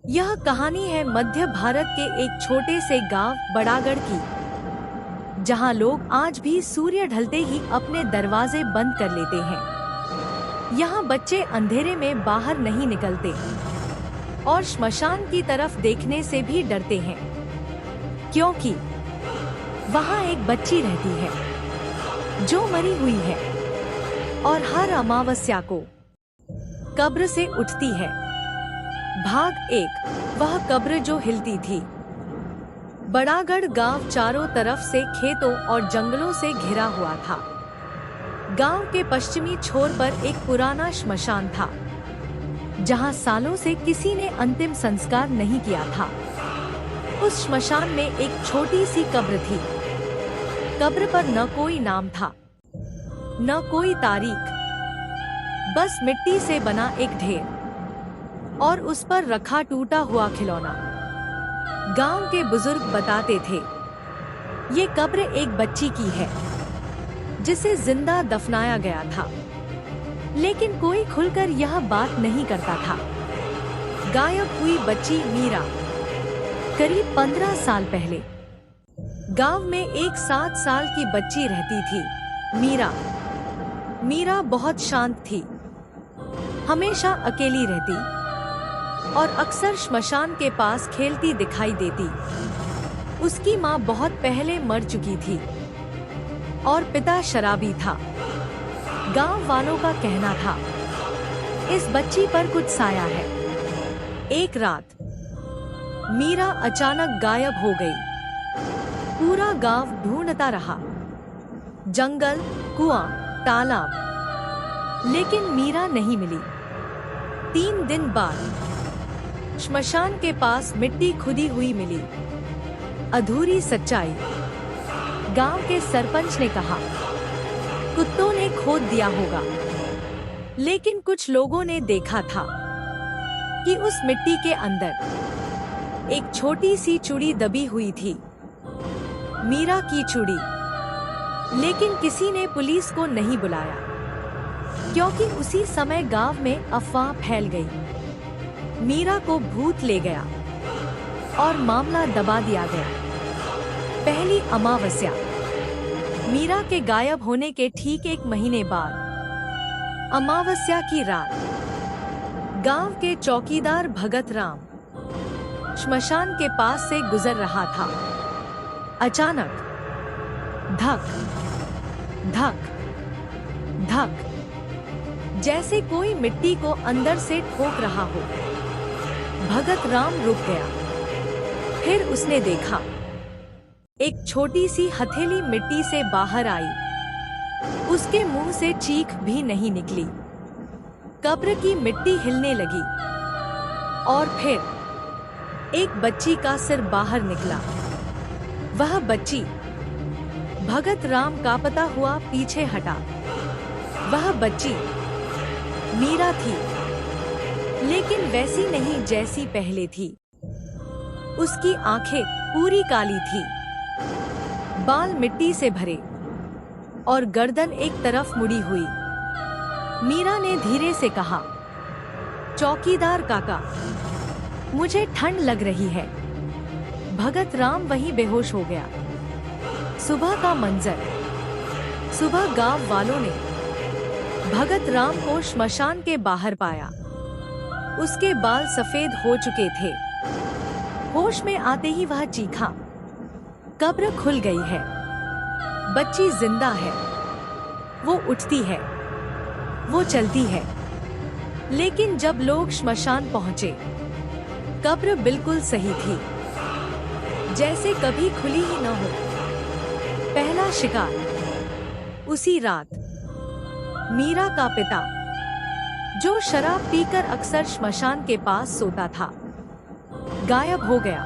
यह कहानी है मध्य भारत के एक छोटे से गांव बड़ागढ़ की, जहां लोग आज भी सूर्य ढलते ही अपने दरवाजे बंद कर लेते हैं। यहाँ बच्चे अंधेरे में बाहर नहीं निकलते और श्मशान की तरफ देखने से भी डरते हैं, क्योंकि वहाँ एक बच्ची रहती है जो मरी हुई है और हर अमावस्या को कब्र से उठती है। भाग 1, वह कब्र जो हिलती थी। बड़ागढ़ गांव चारों तरफ से खेतों और जंगलों से घिरा हुआ था। गांव के पश्चिमी छोर पर एक पुराना श्मशान था, जहां सालों से किसी ने अंतिम संस्कार नहीं किया था। उस श्मशान में एक छोटी सी कब्र थी। कब्र पर न कोई नाम था, न कोई तारीख, बस मिट्टी से बना एक ढेर और उस पर रखा टूटा हुआ खिलौना। गांव के बुजुर्ग बताते थे, ये कब्र एक बच्ची की है जिसे जिंदा दफनाया गया था, लेकिन कोई खुलकर यह बात नहीं करता था। गायब हुई बच्ची मीरा करीब 15 साल पहले गांव में एक 7 साल की बच्ची रहती थी। मीरा बहुत शांत थी, हमेशा अकेली रहती और अक्सर श्मशान के पास खेलती दिखाई देती। उसकी माँ बहुत पहले मर चुकी थी और पिता शराबी था। गांव वालों का कहना था, इस बच्ची पर कुछ साया है। एक रात मीरा अचानक गायब हो गई। पूरा गांव ढूंढता रहा, जंगल, कुआं, तालाब, लेकिन मीरा नहीं मिली। 3 दिन बाद श्मशान के पास मिट्टी खुदी हुई मिली। अधूरी सच्चाई। गांव के सरपंच ने कहा, कुत्तों ने खोद दिया होगा, लेकिन कुछ लोगों ने देखा था कि उस मिट्टी के अंदर एक छोटी सी चूड़ी दबी हुई थी। मीरा की चूड़ी। लेकिन किसी ने पुलिस को नहीं बुलाया, क्योंकि उसी समय गांव में अफवाह फैल गई। मीरा को भूत ले गया और मामला दबा दिया गया। पहली अमावस्या। मीरा के गायब होने के ठीक 1 महीने बाद अमावस्या की रात, गांव के चौकीदार भगत राम श्मशान के पास से गुजर रहा था। अचानक धक धक धक, जैसे कोई मिट्टी को अंदर से ठोक रहा हो। भगत राम रुक गया। फिर उसने देखा, एक छोटी सी हथेली मिट्टी से बाहर आई। उसके मुंह से चीख भी नहीं निकली। कब्र की मिट्टी हिलने लगी और फिर एक बच्ची का सिर बाहर निकला। वह बच्ची। भगत राम कांपता हुआ पीछे हटा। वह बच्ची मीरा थी, लेकिन वैसी नहीं जैसी पहले थी। उसकी आंखें पूरी काली थी, बाल मिट्टी से भरे और गर्दन एक तरफ मुड़ी हुई। मीरा ने धीरे से कहा, चौकीदार काका, मुझे ठंड लग रही है। भगत राम वहीं बेहोश हो गया। सुबह का मंजर। सुबह गांव वालों ने भगत राम को श्मशान के बाहर पाया। उसके बाल सफेद हो चुके थे। होश में आते ही वह चीखा, कब्र खुल गई है, बच्ची जिंदा है। वो उठती है, वो चलती है। लेकिन जब लोग श्मशान पहुंचे, कब्र बिल्कुल सही थी, जैसे कभी खुली ही न हो। पहला शिकार। उसी रात मीरा का पिता, जो शराब पीकर अक्सर श्मशान के पास सोता था, गायब हो गया।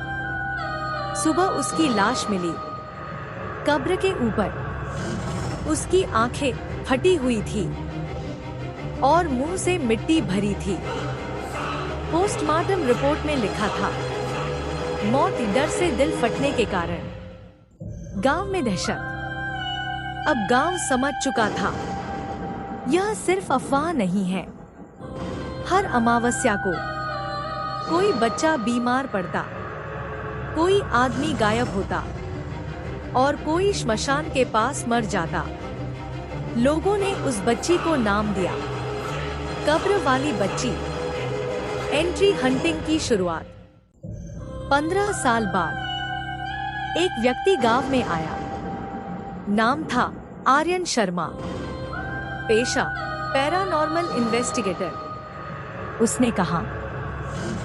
सुबह उसकी लाश मिली, कब्र के ऊपर। उसकी आंखें फटी हुई थी और मुंह से मिट्टी भरी थी। पोस्टमार्टम रिपोर्ट में लिखा था, मौत डर से दिल फटने के कारण। गांव में दहशत। अब गांव समझ चुका था, यह सिर्फ अफवाह नहीं है। हर अमावस्या को कोई बच्चा बीमार पड़ता, कोई आदमी गायब होता और कोई श्मशान के पास मर जाता। लोगों ने उस बच्ची को नाम दिया कब्र वाली बच्ची। एंट्री हंटिंग की शुरुआत। 15 साल बाद एक व्यक्ति गांव में आया। नाम था आर्यन शर्मा, पेशा पैरानॉर्मल इन्वेस्टिगेटर। उसने कहा,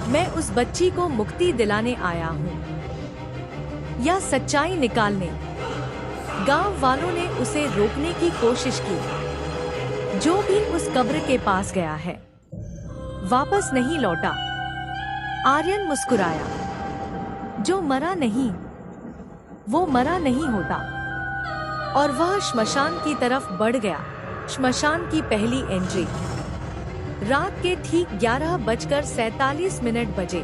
मैं उस बच्ची को मुक्ति दिलाने आया हूँ या सच्चाई निकालने। गांव वालों ने उसे रोकने की कोशिश की। जो भी उस कब्र के पास गया है वापस नहीं लौटा। आर्यन मुस्कुराया। जो मरा नहीं वो मरा नहीं होता। और वह श्मशान की तरफ बढ़ गया। श्मशान की पहली एंट्री। रात के ठीक 11:47 बजे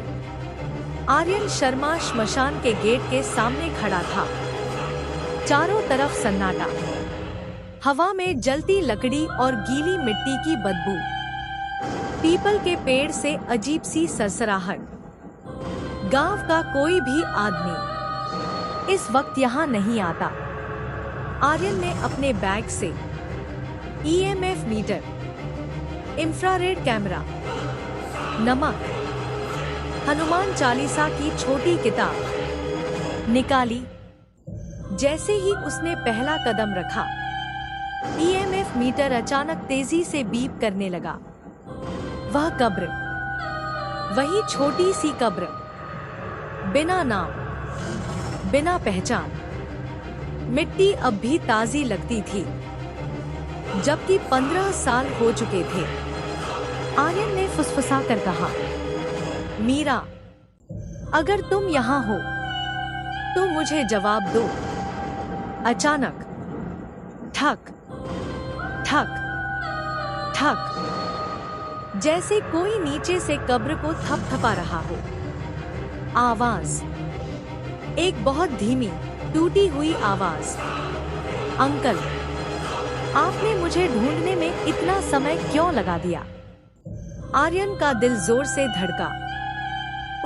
आर्यन शर्मा श्मशान के गेट के सामने खड़ा था। चारों तरफ सन्नाटा, हवा में जलती लकड़ी और गीली मिट्टी की बदबू, पीपल के पेड़ से अजीब सी सरसराहट। गांव का कोई भी आदमी इस वक्त यहाँ नहीं आता। आर्यन ने अपने बैग से ईएमएफ मीटर, इंफ्रारेड कैमरा, नमक, हनुमान चालीसा की छोटी किताब निकाली। जैसे ही उसने पहला कदम रखा, ईएमएफ मीटर अचानक तेजी से बीप करने लगा। वह कब्र, वही छोटी सी कब्र, बिना नाम, बिना पहचान। मिट्टी अब भी ताजी लगती थी, जबकि 15 साल हो चुके थे। आर्यन ने फुसफुसा कर कहा, मीरा, अगर तुम यहाँ हो तो मुझे जवाब दो। अचानक ठक ठक ठक, जैसे कोई नीचे से कब्र को थपथपा रहा हो। आवाज, एक बहुत धीमी टूटी हुई आवाज, अंकल, आपने मुझे ढूंढने में इतना समय क्यों लगा दिया? आर्यन का दिल जोर से धड़का।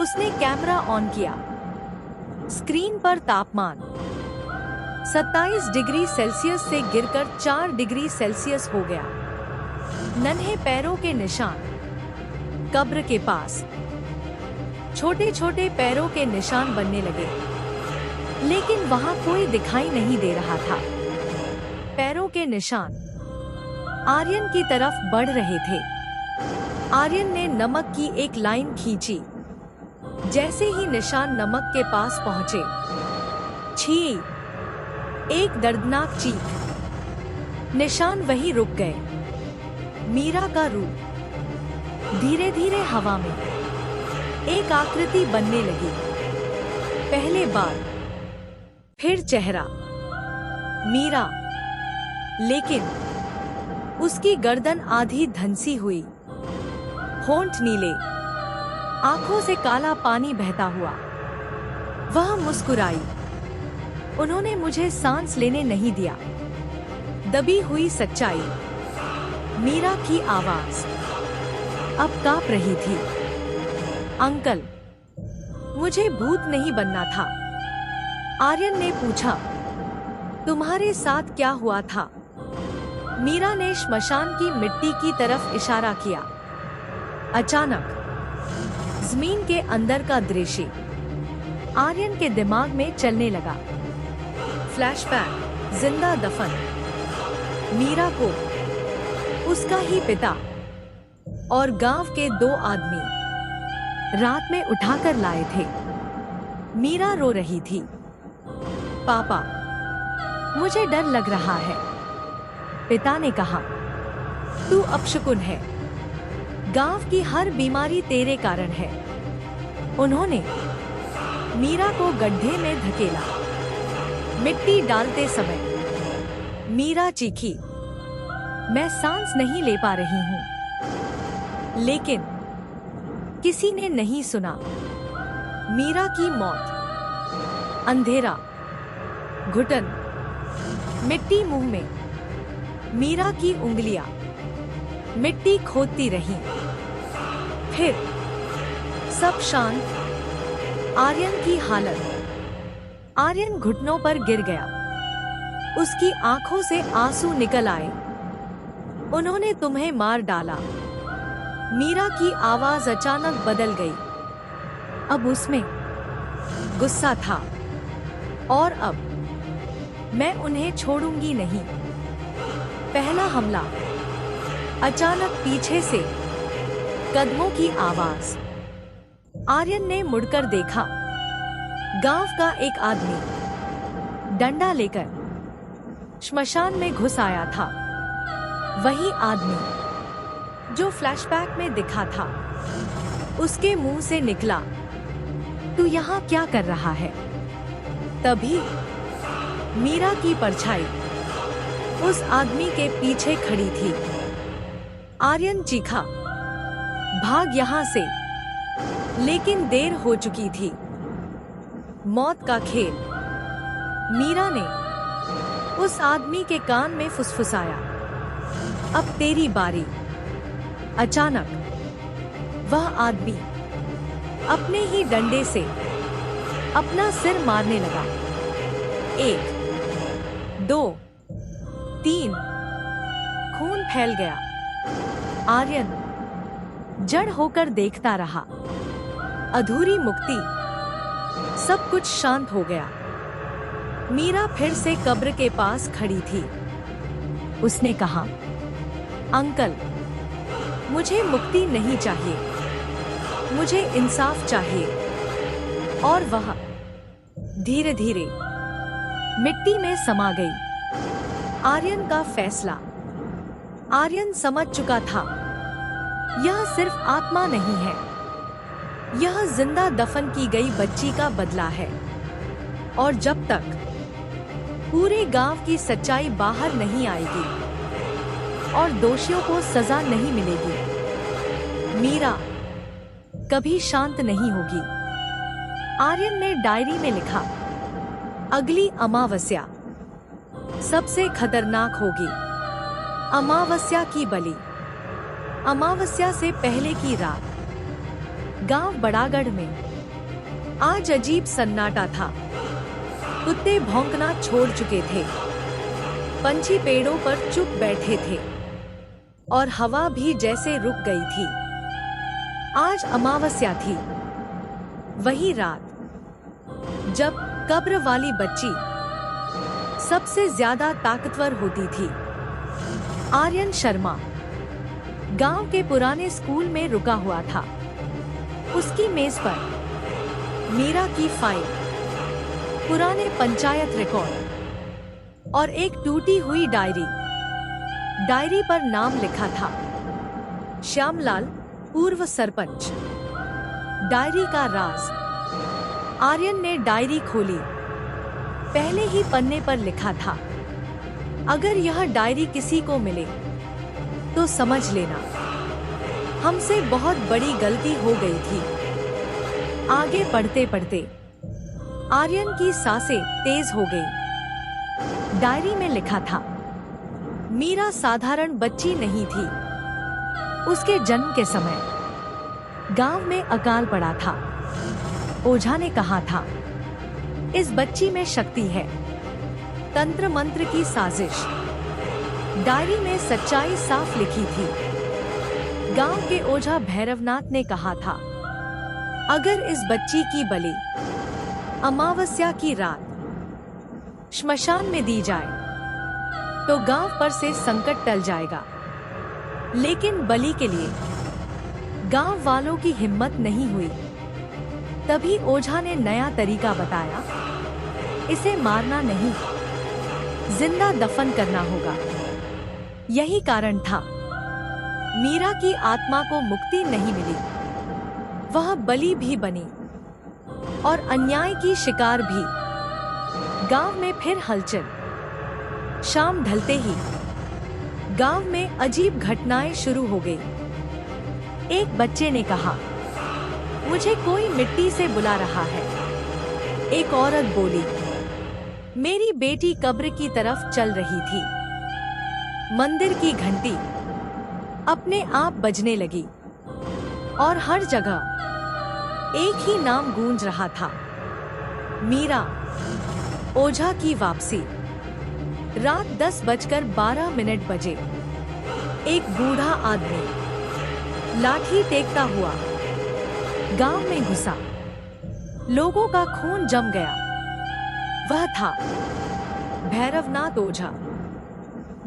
उसने कैमरा ऑन किया। स्क्रीन पर तापमान 27 डिग्री सेल्सियस से गिरकर 4 डिग्री सेल्सियस हो गया। नन्हे पैरों के निशान कब्र के पास, छोटे छोटे पैरों के निशान बनने लगे, लेकिन वहां कोई दिखाई नहीं दे रहा था। पैरों के निशान आर्यन की तरफ बढ़ रहे थे। आर्यन ने नमक की एक लाइन खींची। जैसे ही निशान नमक के पास पहुंचे, छी, एक दर्दनाक चीख। निशान वहीं रुक गए। मीरा का रूप धीरे धीरे हवा में एक आकृति बनने लगी। पहले बार, फिर चेहरा, मीरा, लेकिन उसकी गर्दन आधी धंसी हुई, होंठ नीले, आंखों से काला पानी बहता हुआ। वह मुस्कुराई। उन्होंने मुझे सांस लेने नहीं दिया। दबी हुई सच्चाई। मीरा की आवाज अब कांप रही थी। अंकल, मुझे भूत नहीं बनना था। आर्यन ने पूछा, तुम्हारे साथ क्या हुआ था? मीरा ने श्मशान की मिट्टी की तरफ इशारा किया। अचानक जमीन के अंदर का दृश्य आर्यन के दिमाग में चलने लगा। फ्लैशबैक, जिंदा दफन। मीरा को उसका ही पिता और गांव के 2 आदमी रात में उठाकर लाए थे। मीरा रो रही थी। पापा, मुझे डर लग रहा है। पिता ने कहा, तू अपशकुन है। गांव की हर बीमारी तेरे कारण है। उन्होंने मीरा को गड्ढे में धकेला। मिट्टी डालते समय मीरा चीखी, मैं सांस नहीं ले पा रही हूँ। लेकिन किसी ने नहीं सुना। मीरा की मौत। अंधेरा, घुटन, मिट्टी मुंह में। मीरा की उंगलियां मिट्टी खोदती रहीं। फिर सब शांत। आर्यन की हालत। आर्यन घुटनों पर गिर गया। उसकी आंखों से आंसू निकल आए। उन्होंने तुम्हें मार डाला। मीरा की आवाज अचानक बदल गई। अब उसमें गुस्सा था। और अब मैं उन्हें छोड़ूंगी नहीं। पहला हमला। अचानक पीछे से कदमों की आवाज। आर्यन ने मुड़कर देखा। गांव का एक आदमी डंडा लेकर श्मशान में घुस आया था। वही आदमी जो फ्लैशबैक में दिखा था। उसके मुंह से निकला, तू यहाँ क्या कर रहा है? तभी मीरा की परछाई उस आदमी के पीछे खड़ी थी। आर्यन चीखा, भाग यहाँ से। लेकिन देर हो चुकी थी। मौत का खेल। मीरा ने उस आदमी के कान में फुसफुसाया, अब तेरी बारी। अचानक वह आदमी अपने ही डंडे से अपना सिर मारने लगा। 1, 2, 3। खून फैल गया। आर्यन जड़ होकर देखता रहा। अधूरी मुक्ति। सब कुछ शांत हो गया। मीरा फिर से कब्र के पास खड़ी थी। उसने कहा, अंकल, मुझे मुक्ति नहीं चाहिए, मुझे इंसाफ चाहिए। और वह धीरे धीरे मिट्टी में समा गई। आर्यन का फैसला। आर्यन समझ चुका था, यह सिर्फ आत्मा नहीं है, यह जिंदा दफन की गई बच्ची का बदला है। और जब तक पूरे गांव की सच्चाई बाहर नहीं आएगी और दोषियों को सजा नहीं मिलेगी, मीरा कभी शांत नहीं होगी। आर्यन ने डायरी में लिखा, अगली अमावस्या सबसे खतरनाक होगी। अमावस्या की बलि। अमावस्या से पहले की रात। गांव बड़ागढ़ में आज अजीब सन्नाटा था। कुत्ते भौंकना छोड़ चुके थे। पंछी पेड़ों पर चुप बैठे थे और हवा भी जैसे रुक गई थी। आज अमावस्या थी। वही रात जब कब्र वाली बच्ची सबसे ज्यादा ताकतवर होती थी। आर्यन शर्मा गांव के पुराने स्कूल में रुका हुआ था। उसकी मेज पर मीरा की फाइल, पुराने पंचायत रिकॉर्ड और एक टूटी हुई डायरी। डायरी पर नाम लिखा था, श्यामलाल, पूर्व सरपंच। डायरी का राज। आर्यन ने डायरी खोली। पहले ही पन्ने पर लिखा था, अगर यह डायरी किसी को मिले तो समझ लेना हमसे बहुत बड़ी गलती हो गई थी। आगे पढ़ते पढ़ते आर्यन की सांसें तेज हो गई। डायरी में लिखा था, मीरा साधारण बच्ची नहीं थी। उसके जन्म के समय गांव में अकाल पड़ा था। ओझा ने कहा था, इस बच्ची में शक्ति है। तंत्र मंत्र की साजिश। डायरी में सच्चाई साफ लिखी थी। गांव के ओझा भैरवनाथ ने कहा था, अगर इस बच्ची की बलि अमावस्या की रात श्मशान में दी जाए तो गांव पर से संकट टल जाएगा। लेकिन बलि के लिए गांव वालों की हिम्मत नहीं हुई। तभी ओझा ने नया तरीका बताया, इसे मारना नहीं, जिंदा दफन करना होगा। यही कारण था मीरा की आत्मा को मुक्ति नहीं मिली। वह बलि भी बनी और अन्याय की शिकार भी। गांव में फिर हलचल। शाम ढलते ही गांव में अजीब घटनाएं शुरू हो गई। एक बच्चे ने कहा, मुझे कोई मिट्टी से बुला रहा है। एक औरत बोली, मेरी बेटी कब्र की तरफ चल रही थी। मंदिर की घंटी अपने आप बजने लगी और हर जगह एक ही नाम गूंज रहा था, मीरा। ओझा की वापसी। रात 10:12 बजे एक बूढ़ा आदमी लाठी टेकता हुआ गांव में घुसा। लोगों का खून जम गया। वह था भैरवनाथ ओझा,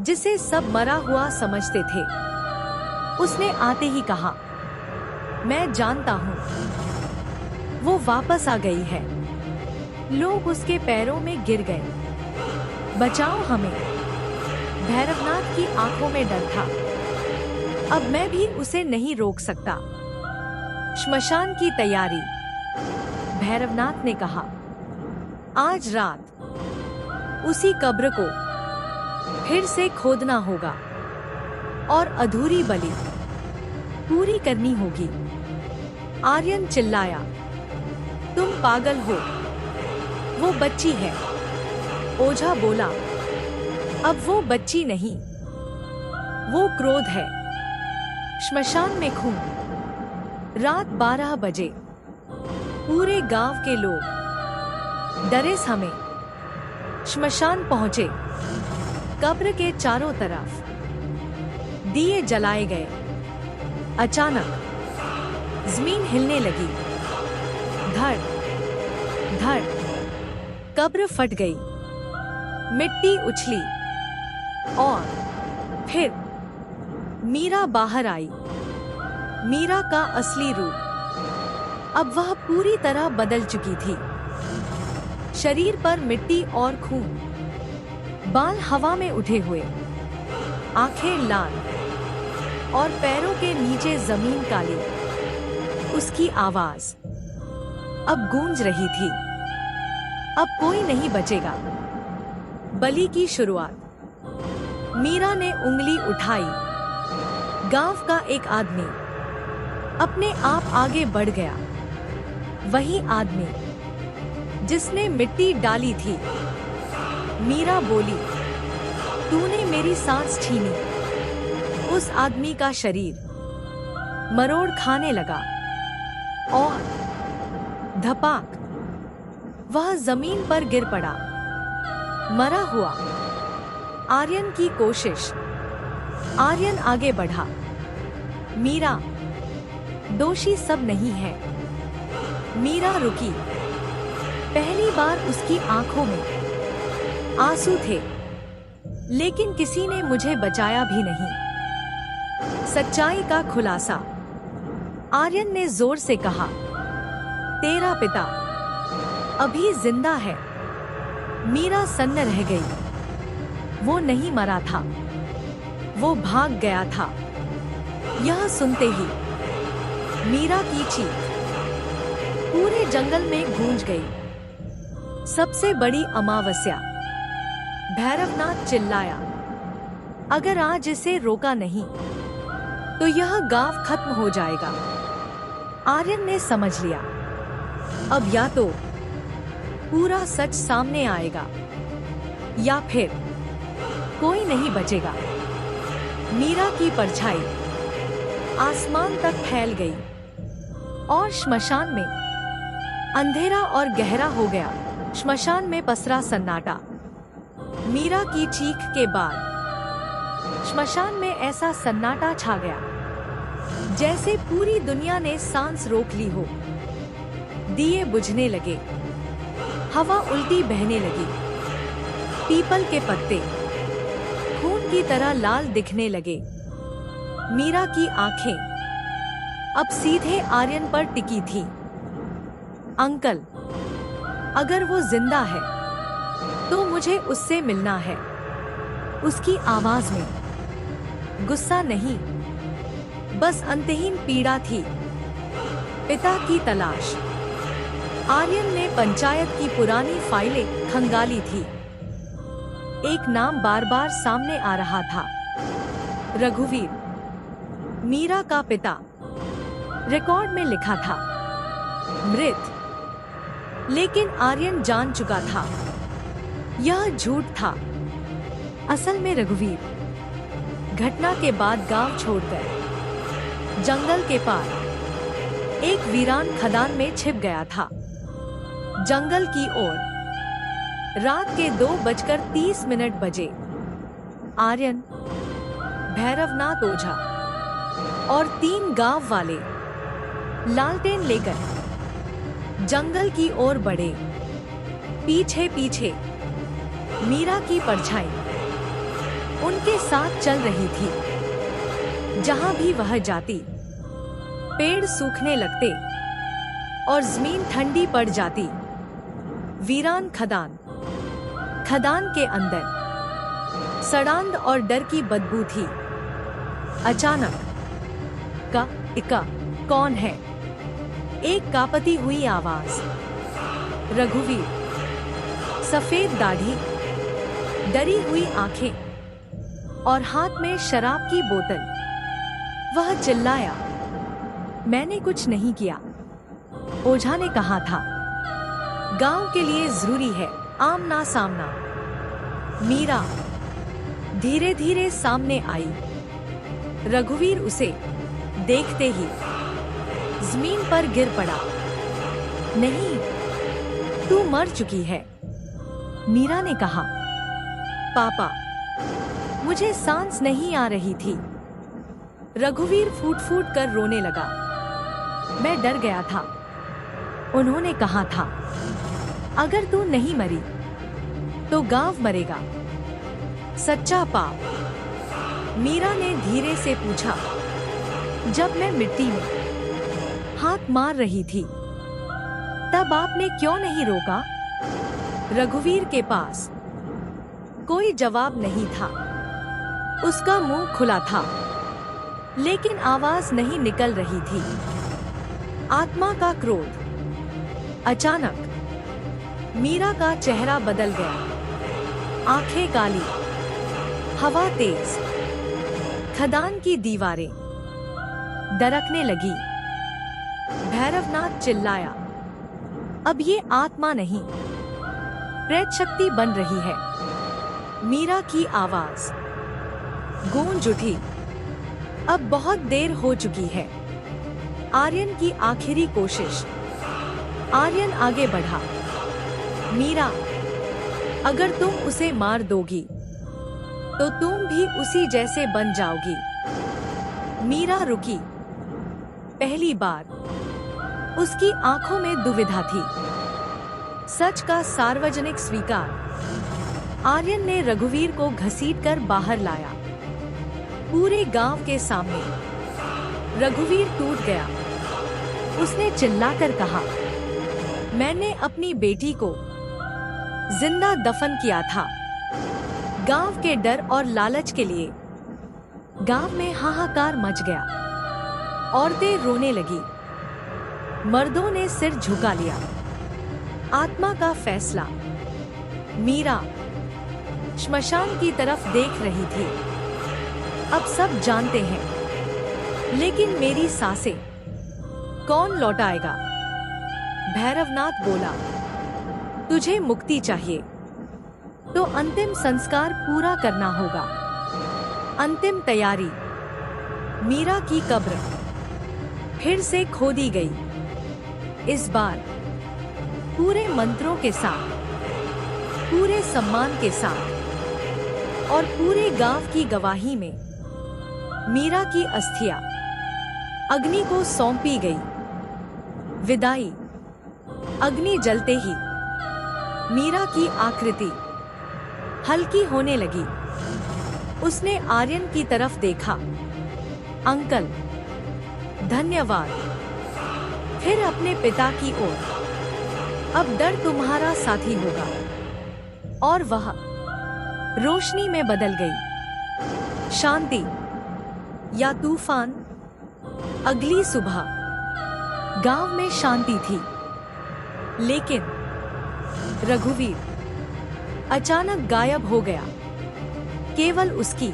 जिसे सब मरा हुआ समझते थे। उसने आते ही कहा, मैं जानता हूं, वो वापस आ गई है। लोग उसके पैरों में गिर गए। बचाओ हमें। भैरवनाथ की आंखों में डर था। अब मैं भी उसे नहीं रोक सकता। श्मशान की तैयारी। भैरवनाथ ने कहा, आज रात उसी कब्र को फिर से खोदना होगा और अधूरी बलि पूरी करनी होगी। आर्यन चिल्लाया, तुम पागल हो, वो बच्ची है। ओझा बोला, अब वो बच्ची नहीं, वो क्रोध है। श्मशान में खून। रात 12 बजे पूरे गांव के लोग डरे समे श्मशान पहुंचे। कब्र के चारों तरफ दिए जलाए गए। अचानक जमीन हिलने लगी। धड़ धड़ कब्र फट गई। मिट्टी उछली और फिर मीरा बाहर आई। मीरा का असली रूप। अब वह पूरी तरह बदल चुकी थी। शरीर पर मिट्टी और खून, बाल हवा में उठे हुए, आंखें लाल और पैरों के नीचे जमीन काली। उसकी आवाज अब गूंज रही थी, अब कोई नहीं बचेगा। बलि की शुरुआत। मीरा ने उंगली उठाई। गांव का एक आदमी अपने आप आगे बढ़ गया। वही आदमी जिसने मिट्टी डाली थी। मीरा बोली, तूने मेरी सांस छीनी। उस आदमी का शरीर मरोड़ खाने लगा और धपाक वह जमीन पर गिर पड़ा, मरा हुआ। आर्यन की कोशिश। आर्यन आगे बढ़ा। मीरा, दोषी सब नहीं है। मीरा रुकी। पहली बार उसकी आंखों में आंसू थे, लेकिन किसी ने मुझे बचाया भी नहीं। सच्चाई का खुलासा। आर्यन ने जोर से कहा, तेरा पिता अभी जिंदा है। मीरा सन्न रह गई। वो नहीं मरा था, वो भाग गया था। यह सुनते ही मीरा की चीख पूरे जंगल में गूंज गई। सबसे बड़ी अमावस्या। भैरवनाथ चिल्लाया, अगर आज इसे रोका नहीं तो यह गांव खत्म हो जाएगा। आर्यन ने समझ लिया, अब या तो पूरा सच सामने आएगा या फिर कोई नहीं बचेगा। मीरा की परछाई आसमान तक फैल गई और श्मशान में अंधेरा और गहरा हो गया। श्मशान में पसरा सन्नाटा। मीरा की चीख के बाद श्मशान में ऐसा सन्नाटा छा गया जैसे पूरी दुनिया ने सांस रोक ली हो। दिए बुझने लगे, हवा उल्टी बहने लगी, पीपल के पत्ते खून की तरह लाल दिखने लगे। मीरा की आंखें अब सीधे आर्यन पर टिकी थी। अंकल, अगर वो जिंदा है तो मुझे उससे मिलना है। उसकी आवाज में गुस्सा नहीं, बस अंतहीन पीड़ा थी। पिता की तलाश। आर्यन ने पंचायत की पुरानी फाइलें खंगाली थी। एक नाम बार बार सामने आ रहा था, रघुवीर, मीरा का पिता। रिकॉर्ड में लिखा था मृत, लेकिन आर्यन जान चुका था यह झूठ था। असल में रघुवीर घटना के बाद गांव छोड़कर जंगल के पार एक वीरान खदान में छिप गया था। जंगल की ओर रात के 2:30 बजे आर्यन, भैरवनाथ ओझा और 3 गांव वाले लालटेन लेकर जंगल की ओर बढ़े। पीछे पीछे मीरा की परछाई उनके साथ चल रही थी। जहां भी वह जाती, पेड़ सूखने लगते और जमीन ठंडी पड़ जाती। वीरान खदान, खदान के अंदर सड़ांध और डर की बदबू थी। अचानक का इका कौन है? एक कांपती हुई आवाज। रघुवीर, सफेद दाढ़ी, डरी हुई आंखें और हाथ में शराब की बोतल। वह चिल्लाया, मैंने कुछ नहीं किया। ओझा ने कहा था, गांव के लिए जरूरी है आमना सामना। मीरा धीरे धीरे सामने आई। रघुवीर उसे देखते ही जमीन पर गिर पड़ा। नहीं, तू मर चुकी है। मीरा ने कहा, पापा, मुझे सांस नहीं आ रही थी। रघुवीर फूट फूट कर रोने लगा। मैं डर गया था। उन्होंने कहा था, अगर तू नहीं मरी तो गांव मरेगा। सच्चा पाप। मीरा ने धीरे से पूछा, जब मैं मिट्टी में हाथ मार रही थी तब आपने क्यों नहीं रोका? रघुवीर के पास कोई जवाब नहीं था। उसका मुंह खुला था लेकिन आवाज नहीं निकल रही थी। आत्मा का क्रोध। अचानक मीरा का चेहरा बदल गया। आंखें काली, हवा तेज, खदान की दीवारें दरकने लगी। भैरवनाथ चिल्लाया, अब ये आत्मा नहीं, प्रेत शक्ति बन रही है। मीरा की आवाज गूंज उठी। अब बहुत देर हो चुकी है। आर्यन की आखिरी कोशिश। आर्यन आगे बढ़ा। मीरा, अगर तुम उसे मार दोगी तो तुम भी उसी जैसे बन जाओगी। मीरा रुकी। पहली बार उसकी आंखों में दुविधा थी। सच का सार्वजनिक स्वीकार। आर्यन ने रघुवीर को घसीटकर बाहर लाया। पूरे गांव के सामने रघुवीर टूट गया। उसने चिल्लाकर कहा, मैंने अपनी बेटी को जिंदा दफन किया था। गांव के डर और लालच के लिए गांव में हाहाकार मच गया। औरतें रोने लगी। मर्दों ने सिर झुका लिया। आत्मा का फैसला। मीरा श्मशान की तरफ देख रही थी। अब सब जानते हैं, लेकिन मेरी सांसें कौन लौटाएगा? भैरवनाथ बोला, तुझे मुक्ति चाहिए तो अंतिम संस्कार पूरा करना होगा। अंतिम तैयारी। मीरा की कब्र फिर से खोदी गई। इस बार पूरे मंत्रों के साथ, पूरे सम्मान के साथ और पूरे गांव की गवाही में मीरा की अस्थियां अग्नि को सौंपी गई। विदाई। अग्नि जलते ही मीरा की आकृति हल्की होने लगी। उसने आर्यन की तरफ देखा। अंकल, धन्यवाद। फिर अपने पिता की ओर। अब डर तुम्हारा साथी होगा। और वह रोशनी में बदल गई। शांति या तूफान। अगली सुबह गांव में शांति थी, लेकिन रघुवीर अचानक गायब हो गया। केवल उसकी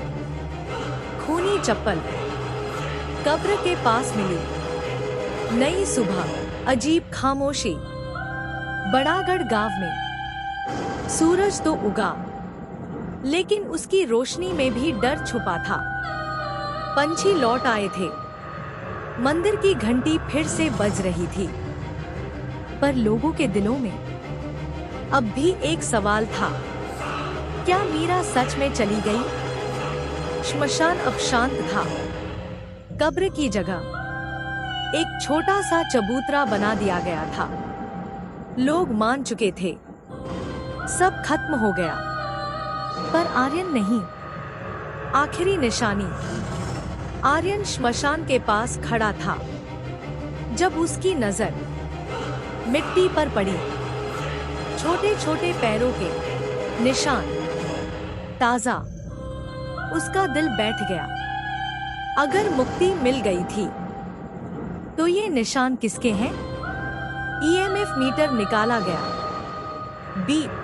खूनी चप्पल कब्र के पास मिली। नई सुबह। अजीब खामोशी। बड़ागढ़ गांव में सूरज तो उगा, लेकिन उसकी रोशनी में भी डर छुपा था। पंछी लौट आए थे। मंदिर की घंटी फिर से बज रही थी, पर लोगों के दिलों में अब भी एक सवाल था, क्या मीरा सच में चली गई? श्मशान अब शांत था। कब्र की जगह एक छोटा सा चबूतरा बना दिया गया था। लोग मान चुके थे, सब खत्म हो गया, पर आर्यन नहीं। आखिरी निशानी। आर्यन श्मशान के पास खड़ा था जब उसकी नजर मिट्टी पर पड़ी। छोटे छोटे पैरों के निशान, ताजा। उसका दिल बैठ गया। अगर मुक्ति मिल गई थी तो ये निशान किसके हैं? ईएमएफ मीटर निकाला गया। Beep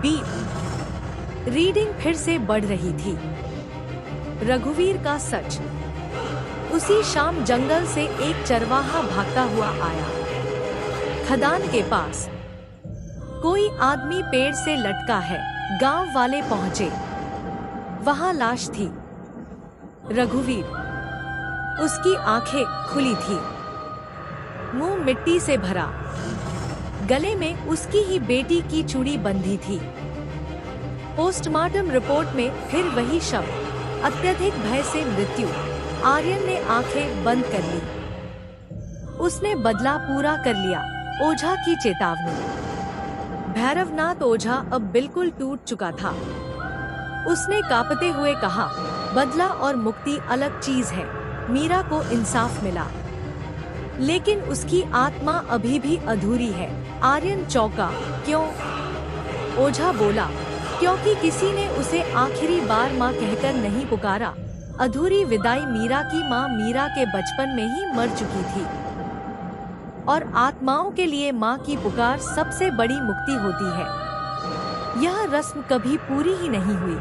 beep. रीडिंग फिर से बढ़ रही थी। रघुवीर का सच। उसी शाम जंगल से एक चरवाहा भागता हुआ आया। खदान के पास कोई आदमी पेड़ से लटका है। गांव वाले पहुंचे। वहां लाश थी। रघुवीर। उसकी आंखें खुली थी, मुंह मिट्टी से भरा। गले में उसकी ही बेटी की चूड़ी बंधी थी। पोस्टमार्टम रिपोर्ट में फिर वही शब्द, अत्यधिक भय से मृत्यु। आर्यन ने आंखें बंद कर ली। उसने बदला पूरा कर लिया। ओझा की चेतावनी। भैरवनाथ ओझा अब बिल्कुल टूट चुका था। उसने कांपते हुए कहा, बदला और मुक्ति अलग चीज है। मीरा को इंसाफ मिला, लेकिन उसकी आत्मा अभी भी अधूरी है। आर्यन चौंका। क्यों? ओझा बोला, क्योंकि किसी ने उसे आखिरी बार माँ कहकर नहीं पुकारा। अधूरी विदाई। मीरा की माँ मीरा के बचपन में ही मर चुकी थी, और आत्माओं के लिए माँ की पुकार सबसे बड़ी मुक्ति होती है। यह रस्म कभी पूरी ही नहीं हुई।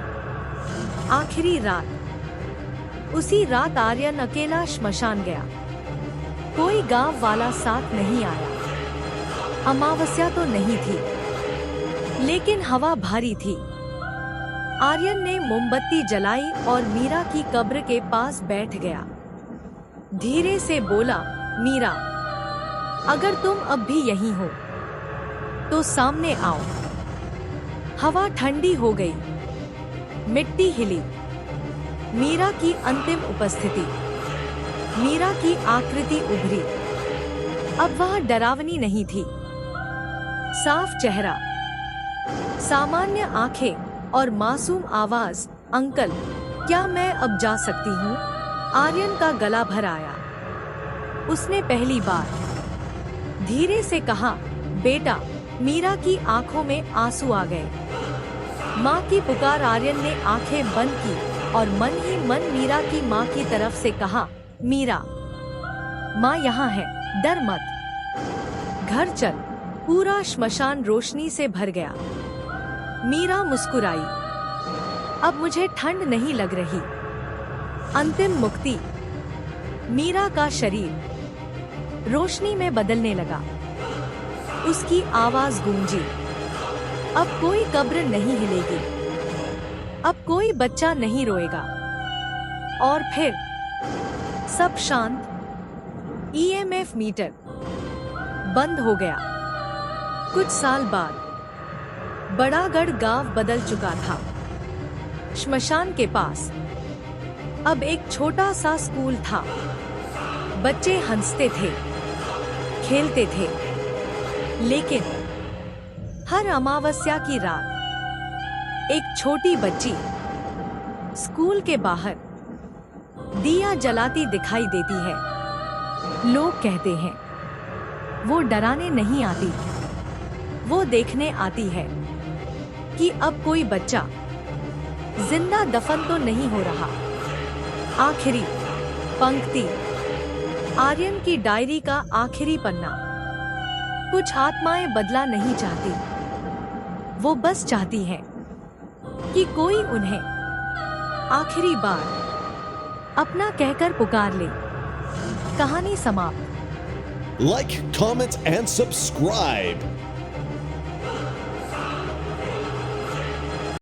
आखिरी रात। उसी रात आर्यन अकेला श्मशान गया। कोई गांव वाला साथ नहीं आया। अमावस्या तो नहीं थी, लेकिन हवा भारी थी। आर्यन ने मोमबत्ती जलाई और मीरा की कब्र के पास बैठ गया। धीरे से बोला, मीरा, अगर तुम अब भी यहीं हो तो सामने आओ। हवा ठंडी हो गई। मिट्टी हिली। मीरा की अंतिम उपस्थिति। मीरा की आकृति उभरी। अब वह डरावनी नहीं थी। साफ चेहरा, सामान्य आंखें और मासूम आवाज, अंकल, क्या मैं अब जा सकती हूँ? आर्यन का गला भर आया। उसने पहली बार धीरे से कहा, बेटा। मीरा की आंखों में आंसू आ गए। माँ की पुकार। आर्यन ने आंखें बंद की और मन ही मन मीरा की माँ की तरफ से कहा, मीरा, माँ यहाँ है, डर मत, घर चल। पूरा श्मशान रोशनी से भर गया। मीरा मुस्कुराई। अब मुझे ठंड नहीं लग रही। अंतिम मुक्ति। मीरा का शरीर रोशनी में बदलने लगा। उसकी आवाज गूंजी, अब कोई कब्र नहीं हिलेगी, अब कोई बच्चा नहीं रोएगा। और फिर सब शांत। ईएमएफ मीटर बंद हो गया। कुछ साल बाद बड़ागढ़ गांव बदल चुका था। श्मशान के पास अब एक छोटा सा स्कूल था। बच्चे हंसते थे, खेलते थे, लेकिन हर अमावस्या की रात एक छोटी बच्ची स्कूल के बाहर दिया जलाती दिखाई देती है। लोग कहते हैं वो डराने नहीं आती, वो देखने आती है कि अब कोई बच्चा जिंदा दफन तो नहीं हो रहा। आखिरी पंक्ति। आर्यन की डायरी का आखिरी पन्ना। कुछ आत्माएं बदला नहीं चाहती, वो बस चाहती हैं कि कोई उन्हें आखिरी बार अपना कहकर पुकार ले। कहानी समाप्त। Like, comment, and subscribe.